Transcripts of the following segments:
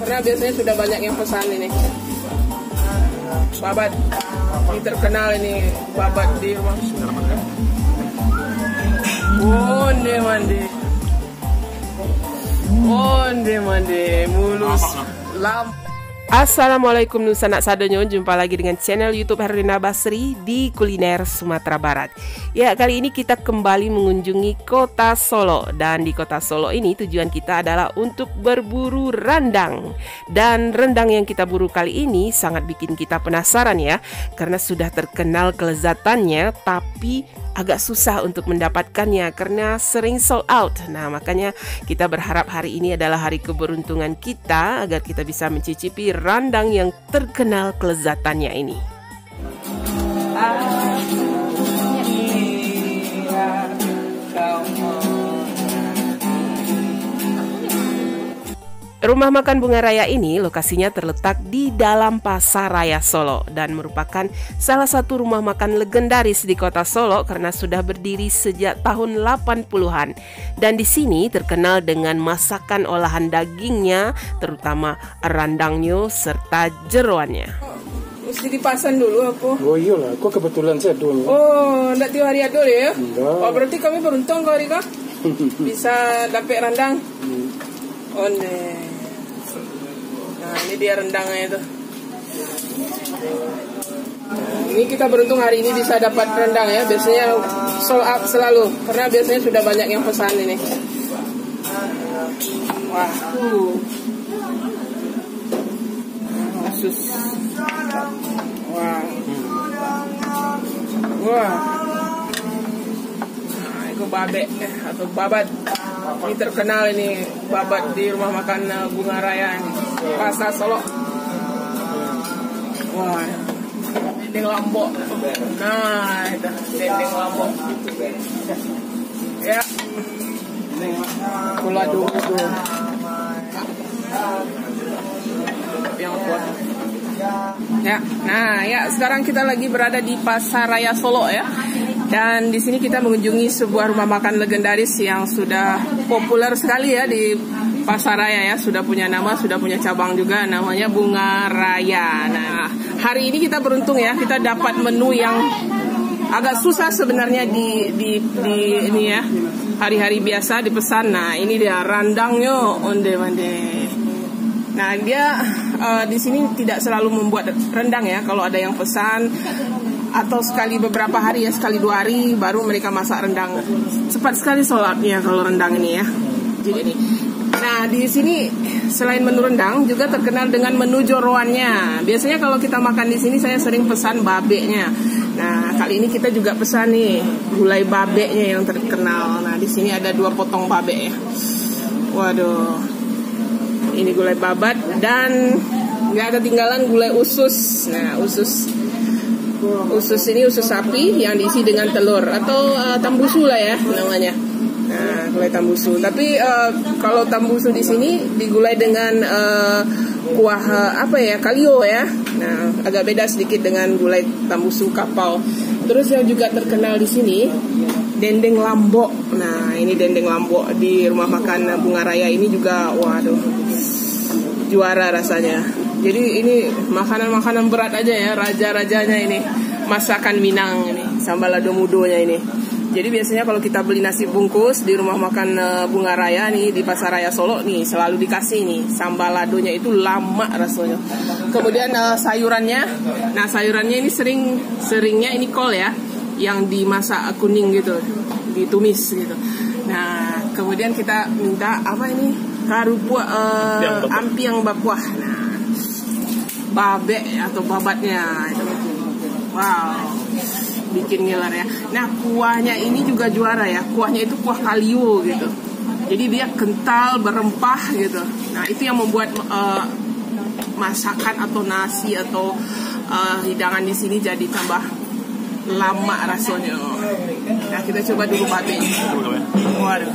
karena biasanya sudah banyak yang pesan ini. Babat, ini terkenal ini babat di rumah. Onde mande, mulus lam. Assalamualaikum Nusanak Sadonyo, jumpa lagi dengan channel YouTube Herlina Basri di kuliner Sumatera Barat. Ya, kali ini kita kembali mengunjungi kota Solo. Dan di kota Solo ini tujuan kita adalah untuk berburu rendang. Dan rendang yang kita buru kali ini sangat bikin kita penasaran ya, karena sudah terkenal kelezatannya, tapi agak susah untuk mendapatkannya karena sering sold out. Nah, makanya kita berharap hari ini adalah hari keberuntungan kita agar kita bisa mencicipi rendang yang terkenal kelezatannya ini. Rumah makan Bunga Raya ini lokasinya terletak di dalam Pasar Raya Solo dan merupakan salah satu rumah makan legendaris di kota Solo karena sudah berdiri sejak tahun 80-an. Dan di sini terkenal dengan masakan olahan dagingnya, terutama rendangnya serta jeroannya. Mesti dipasang dulu aku. Oh iyalah, kok kebetulan saya dulu. Oh, enggak tiap hari ada ya? Enggak. Oh, berarti kami beruntung kau Rika bisa dapat rendang. Oh, nih. Nah, ini dia rendangnya itu. Nah, ini kita beruntung hari ini bisa dapat rendang ya. Biasanya sold out selalu karena biasanya sudah banyak yang pesan ini. Wah, khusus. Wah. Wah. Nah, itu babek atau babat. Ini terkenal ini babat di rumah makan Bunga Raya ini, Pasar Solo. Wah, dendeng lombok. Nah, itu dendeng lombok. Ya, gula dulu. Yang kuat. Ya, nah ya sekarang kita lagi berada di Pasar Raya Solo ya. Dan di sini kita mengunjungi sebuah rumah makan legendaris yang sudah populer sekali ya di Pasar Raya ya. Sudah punya nama, sudah punya cabang juga, namanya Bunga Raya. Nah, hari ini kita beruntung ya, kita dapat menu yang agak susah sebenarnya di ini ya. Hari-hari biasa dipesan. Nah, ini dia rendangnya onde mande. Nah, dia di sini tidak selalu membuat rendang ya. Kalau ada yang pesan atau sekali beberapa hari ya, sekali 2 hari baru mereka masak rendang. Cepat sekali sholatnya kalau rendang ini ya. Jadi nah di sini selain menu rendang juga terkenal dengan menu joroannya. Biasanya kalau kita makan di sini saya sering pesan babeknya. Nah, kali ini kita juga pesan nih gulai babeknya yang terkenal. Nah, di sini ada 2 potong babek ya. Waduh. Ini gulai babat dan nggak ketinggalan gulai usus. Nah, usus ini usus sapi yang diisi dengan telur atau tambusu lah ya namanya. Nah, gulai tambusu. Tapi kalau tambusu di sini digulai dengan kuah apa ya, kalio ya. Nah, agak beda sedikit dengan gulai tambusu kapau. Terus yang juga terkenal di sini dendeng lambok. Nah, ini dendeng lambok di rumah makan Bunga Raya ini juga waduh juara rasanya. Jadi ini makanan-makanan berat aja ya, raja-rajanya ini. Masakan Minang ini, sambal lado mudonya ini. Jadi biasanya kalau kita beli nasi bungkus di rumah makan Bunga Raya nih di Pasar Raya Solo nih selalu dikasih nih sambal ladonya, itu lama rasanya. Kemudian sayurannya, nah sayurannya ini seringnya ini kol ya, yang dimasak kuning gitu, ditumis gitu. Nah kemudian kita minta apa ini karupua ampiang bapuah. Nah babek atau babatnya itu. Wow, bikin ngiler ya. Nah, kuahnya ini juga juara ya. Kuahnya itu kuah kalio gitu. Jadi dia kental, berempah gitu. Nah, itu yang membuat masakan atau nasi atau hidangan di sini jadi tambah lama rasanya. Nah, kita coba dulu babenya. Waduh.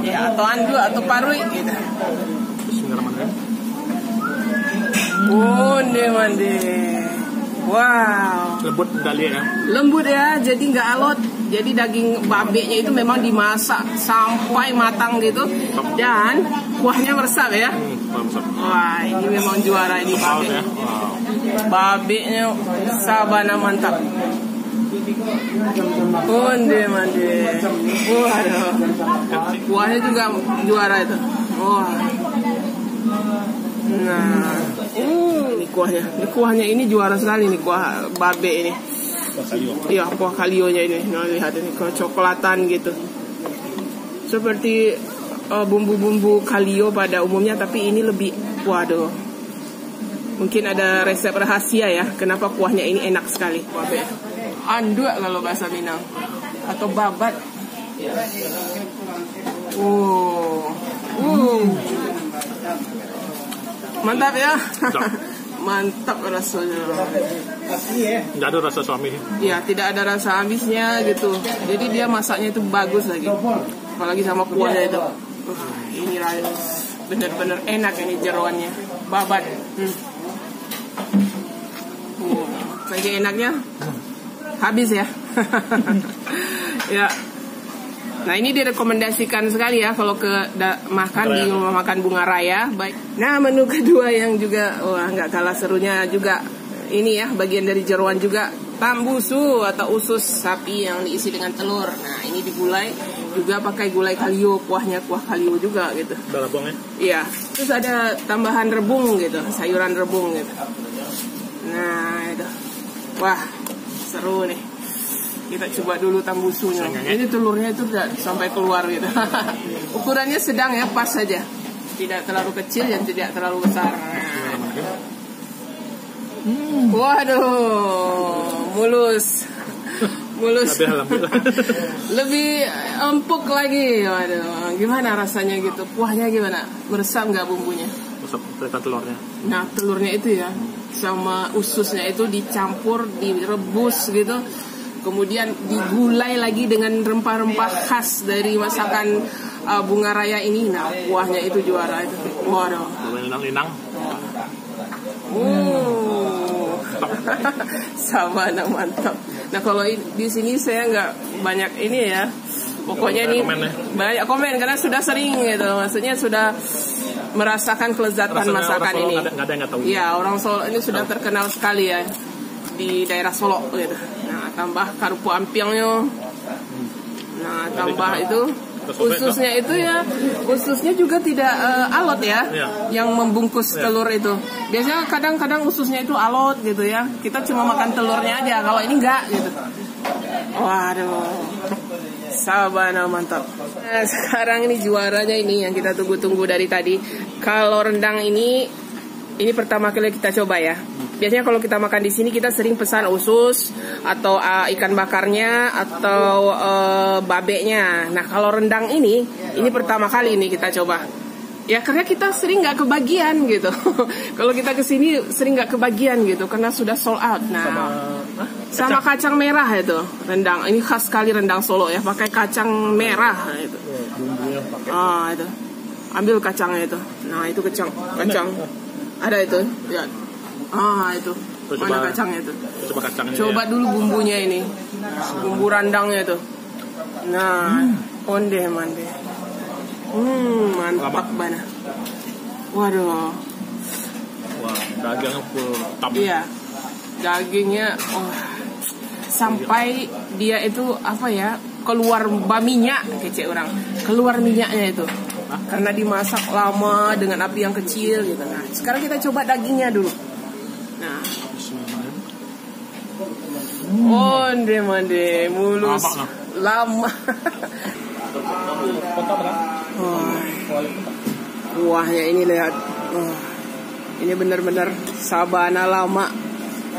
Ya, atau andu atau parui gitu. Onde mande. Wow. Lembut sekali ya. Lembut ya, jadi nggak alot. Jadi daging babenya itu memang dimasak sampai matang gitu, dan kuahnya meresap ya. Wah, ini memang juara ini babe. Babenya sabana mantap. Onde mande. Waduh. Kuahnya juga juara itu. Wah. Nah, ini kuahnya. Ini kuahnya ini juara sekali nih, kuah babe ini. Iya, kuah kalionya ini. Nah, lihat ini kecoklatan gitu. Seperti bumbu-bumbu kalio pada umumnya, tapi ini lebih, waduh. Mungkin ada resep rahasia ya, kenapa kuahnya ini enak sekali. Babe. Andua kalau bahasa Minang, atau babat. Mantap ya. Mantap rasanya. Tidak ada rasa suami. Iya, tidak ada rasa amisnya gitu. Jadi dia masaknya itu bagus lagi. Apalagi sama kuahnya itu. Ini bener-bener enak ini jeroannya. Babat. Lagi enaknya. Habis ya. Ya. Nah, ini direkomendasikan sekali ya kalau makan di rumah makan Bunga Raya. Baik. Nah, menu kedua yang juga nggak kalah serunya juga ini ya, bagian dari jeroan juga, tambusu atau usus sapi yang diisi dengan telur. Nah, ini digulai juga pakai gulai kalio, kuahnya kuah kalio juga gitu. Ada rebungnya? Iya. Terus ada tambahan rebung gitu, sayuran rebung gitu. Nah, itu. Wah, seru nih. Kita coba dulu tambusunya. Ini telurnya itu tidak sampai keluar gitu. Ukurannya sedang ya, pas saja. Tidak terlalu kecil dan tidak terlalu besar. Waduh, mulus. Lebih empuk lagi. Waduh, gimana rasanya gitu? Kuahnya gimana? Meresap nggak bumbunya? Meresap telurnya. Nah, telurnya itu ya, sama ususnya itu dicampur, direbus gitu. Kemudian digulai lagi dengan rempah-rempah khas dari masakan Bunga Raya ini. Nah, kuahnya itu juara itu. Waduh. Linang-linang. Sama, mantap. Nah, kalau di sini saya nggak banyak ini ya. Pokoknya ini banyak komen karena sudah sering gitu. Maksudnya sudah merasakan kelezatan masakan ini. Nggak ada yang nggak tahu. Ya, orang Solo ini sudah terkenal sekali ya di daerah Solo gitu. Nah, tambah karpu ampiangnya. Nah, tambah itu ususnya itu ya, ususnya juga tidak alot ya, yang membungkus telur itu. Biasanya kadang-kadang ususnya itu alot gitu ya. Kita cuma makan telurnya aja. Kalau ini enggak gitu. Waduh, sabana mantap. Nah, sekarang ini juaranya ini yang kita tunggu-tunggu dari tadi. Kalau rendang ini pertama kali kita coba ya. Biasanya kalau kita makan di sini kita sering pesan usus atau ikan bakarnya atau babenya. Nah, kalau rendang ini pertama kali ini kita coba. Ya karena kita sering nggak kebagian gitu. Kalau kita kesini sering nggak kebagian gitu karena sudah sold out. Nah, sama kacang merah itu rendang. Ini khas sekali rendang Solo ya, pakai kacang merah itu. Itu. Ambil kacangnya itu. Nah, itu kacang. Ada itu. Ya. Itu. Mana kacangnya itu? Coba dulu bumbunya ini. Bumbu rendangnya itu. Nah, onde mande. Mantap banget. Waduh. Wah, dagingnya full tam. Iya. Dagingnya sampai dia itu apa ya? Keluar minyak kece orang. Keluar minyaknya itu. Karena dimasak lama dengan api yang kecil gitu. Nah, sekarang kita coba dagingnya dulu. Nah. Onde mande mulus. Lama. Kuahnya ini lihat. Ini benar-benar sabana lama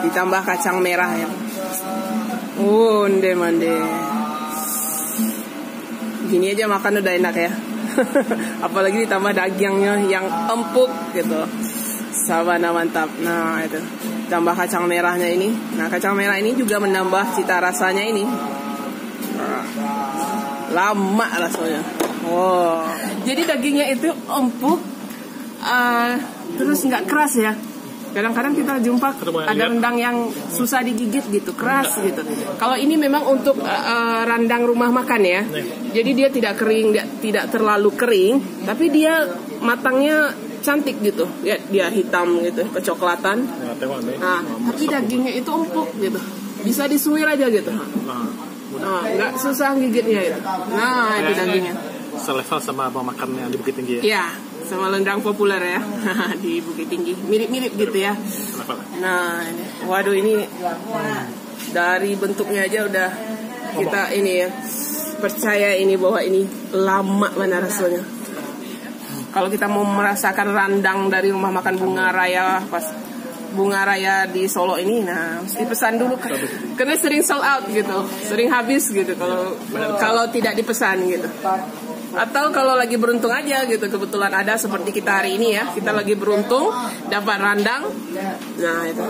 ditambah kacang merah ya. Onde mande. Gini aja makan udah enak ya. Apalagi ditambah dagingnya yang empuk gitu. Sabana mantap. Nah, itu tambah kacang merahnya ini. Nah, kacang merah ini juga menambah cita rasanya ini. Lama rasanya. Jadi dagingnya itu empuk, terus nggak keras ya. Kadang-kadang kita jumpa ada rendang yang susah digigit gitu, keras gitu. Kalau ini memang untuk rendang rumah makan ya. Jadi dia tidak kering, tidak terlalu kering, tapi dia matangnya cantik gitu. Ya, dia hitam gitu, kecoklatan. Nah, tapi dagingnya itu empuk gitu. Bisa disuir aja gitu. Nah, nggak susah gigitnya itu. Nah, itu dagingnya. Selevel sama makan yang di Bukit Tinggi ya? Iya, sama rendang populer ya di Bukit Tinggi. Mirip-mirip gitu ya. Nah, ini. Waduh ini dari bentuknya aja udah kita ini ya percaya ini bahwa ini lama mana rasanya. Kalau kita mau merasakan rendang dari rumah makan Bunga Raya Bunga Raya di Solo ini, nah mesti pesan dulu karena sering sold out gitu, sering habis gitu kalau tidak dipesan gitu. Atau kalau lagi beruntung aja gitu, kebetulan ada seperti kita hari ini ya, kita lagi beruntung dapat rendang. Nah itu,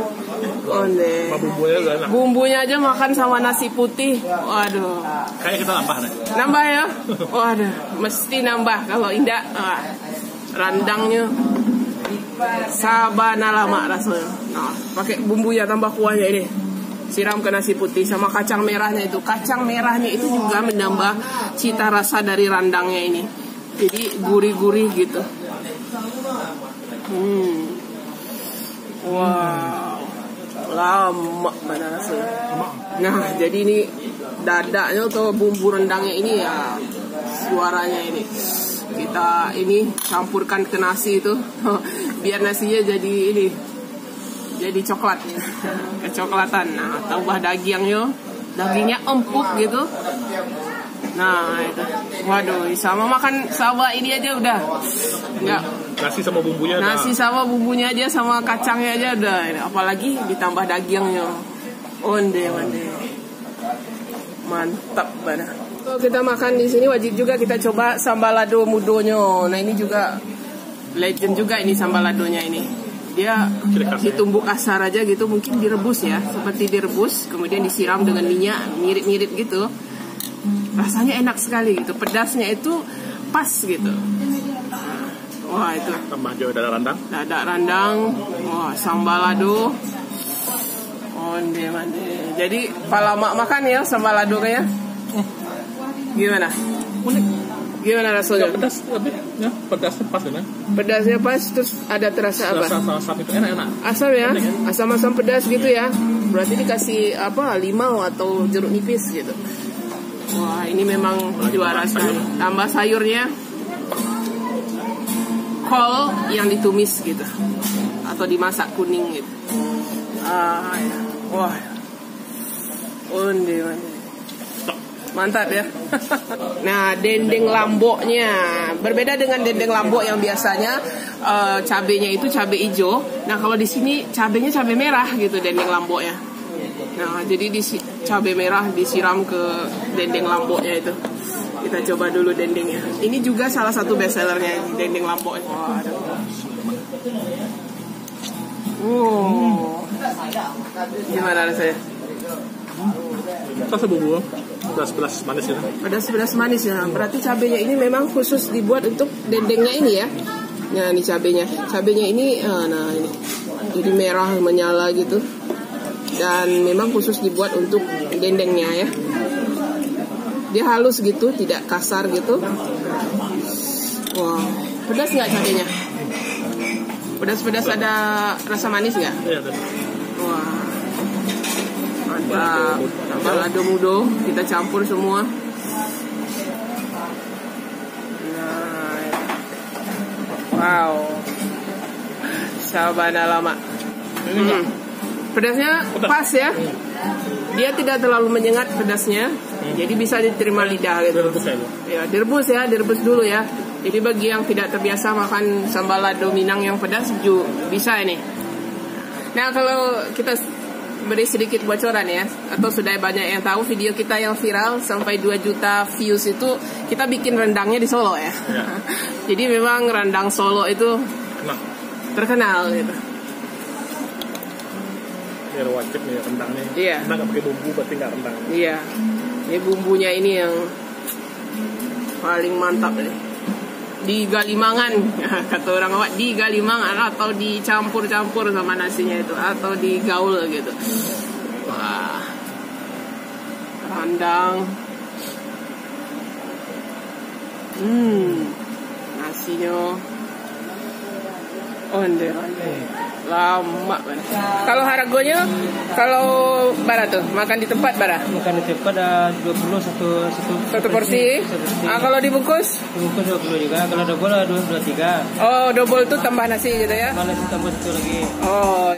bumbunya aja makan sama nasi putih, waduh. Kayak kita nambah nih. Nambah ya, waduh, mesti nambah kalau indah. Rendangnya sabana lama rasanya. Nah, pakai bumbunya tambah kuahnya ini. Siram ke nasi putih sama kacang merahnya itu. Kacang merahnya itu juga menambah cita rasa dari rendangnya ini. Jadi gurih-gurih gitu. Wow. Lama mana rasanya. Nah, jadi ini dadanya atau bumbu rendangnya ini ya suaranya ini. Kita ini campurkan ke nasi itu biar nasinya jadi ini, jadi coklat, kecoklatan. Nah, tambah dagingnya empuk gitu. Nah itu, waduh, sama makan sama ini aja udah nggak. Nasi sama bumbunya. Nasi sama bumbunya aja sama kacangnya aja udah. Apalagi ditambah dagingnya. Onde. Mantap banget. Kalau kita makan di sini wajib juga kita coba sambal lado mudonyo. Nah ini juga legend juga ini sambal ladonya ini. Dia ditumbuk kasar aja gitu, mungkin direbus ya, seperti direbus, kemudian disiram dengan minyak, mirip-mirip gitu. Rasanya enak sekali gitu, pedasnya itu pas gitu. Wah itu. Tambah juga dada rendang. Dada rendang, wah sambal lado. Onde mande. Jadi palama makan ya sambal lado ya. Gimana? Unik. Gimana rasanya? Pedas lebih, ya pedasnya pas ya. Pedasnya pas, terus ada terasa apa? Asam itu enak. Asam ya? Asam-asam pedas gitu ya. Berarti dikasih apa? Limau atau jeruk nipis gitu. Wah, ini memang juara sekali. Tambah sayurnya kol yang ditumis gitu, atau dimasak kuning gitu. Ya. Wah, onde. Mantap ya. Nah, dendeng lamboknya berbeda dengan dendeng lambok yang biasanya cabenya itu cabe hijau. Nah, kalau di sini cabenya cabe merah gitu dendeng lamboknya. Nah, jadi cabe merah disiram ke dendeng lamboknya itu. Kita coba dulu dendengnya. Ini juga salah satu best sellernya dendeng lamboknya. Gimana rasanya? Rasa bumbu pedas manis ya. Pedas manis ya. Berarti cabenya ini memang khusus dibuat untuk dendengnya ini ya. Nah, ini cabenya. Cabenya ini nah ini. Jadi merah menyala gitu. Dan memang khusus dibuat untuk dendengnya ya. Dia halus gitu, tidak kasar gitu. Wow, pedas nggak cabenya? Pedas ada rasa manis nggak? Iya. Wah. Mantap, sambal lado mudo kita campur semua. Nah, wow, sabana lama. Pedasnya pas ya, dia tidak terlalu menyengat pedasnya, jadi bisa diterima lidah gitu. Ya, direbus dulu ya. Jadi bagi yang tidak terbiasa makan sambal lado Minang yang pedas, bisa ini. Nah, kalau kita beri sedikit bocoran ya, atau sudah banyak yang tahu video kita yang viral sampai 2 juta views itu, kita bikin rendangnya di Solo ya. Jadi memang rendang Solo itu terkenal gitu. Biar wajib nih rendangnya. Iya. Rendang nggak pakai bumbu berarti nggak rendang. Iya. Ini bumbunya ini yang paling mantap nih. digalimangan kata orang awak, digalimangan atau dicampur-campur sama nasinya itu, atau digaul gitu. Wah, rendang. Nasinya lama banget. Kalau harganya, kalau bara tuh makan di tempat bara? Makan di tempat ada 20 satu porsi. Kalau dibungkus? Dibungkus 20 juga. Kalau double ada 23. Oh, double tuh tambah nasi gitu ya? Tambah nasi, tambah satu lagi. Oh.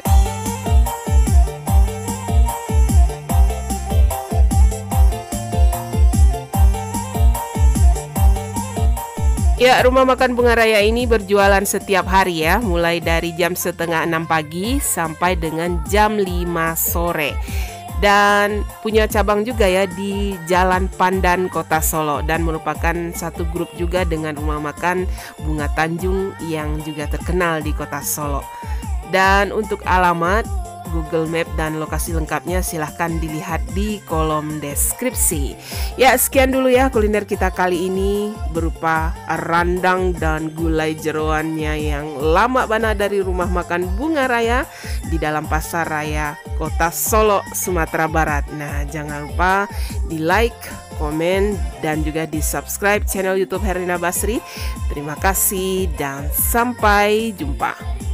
Ya, rumah makan Bunga Raya ini berjualan setiap hari ya, mulai dari jam 5:30 pagi sampai dengan jam 5 sore. Dan punya cabang juga ya di Jalan Pandan, Kota Solo, dan merupakan satu grup juga dengan rumah makan Bunga Tanjung yang juga terkenal di Kota Solo. Dan untuk alamat, Google Map dan lokasi lengkapnya silahkan dilihat di kolom deskripsi. Ya, sekian dulu ya kuliner kita kali ini, berupa rendang dan gulai jeroannya yang lama banget dari rumah makan Bunga Raya di dalam Pasar Raya Kota Solo, Sumatera Barat. Nah, jangan lupa di like, komen, dan juga di subscribe channel YouTube Herlina Basri. Terima kasih dan sampai jumpa.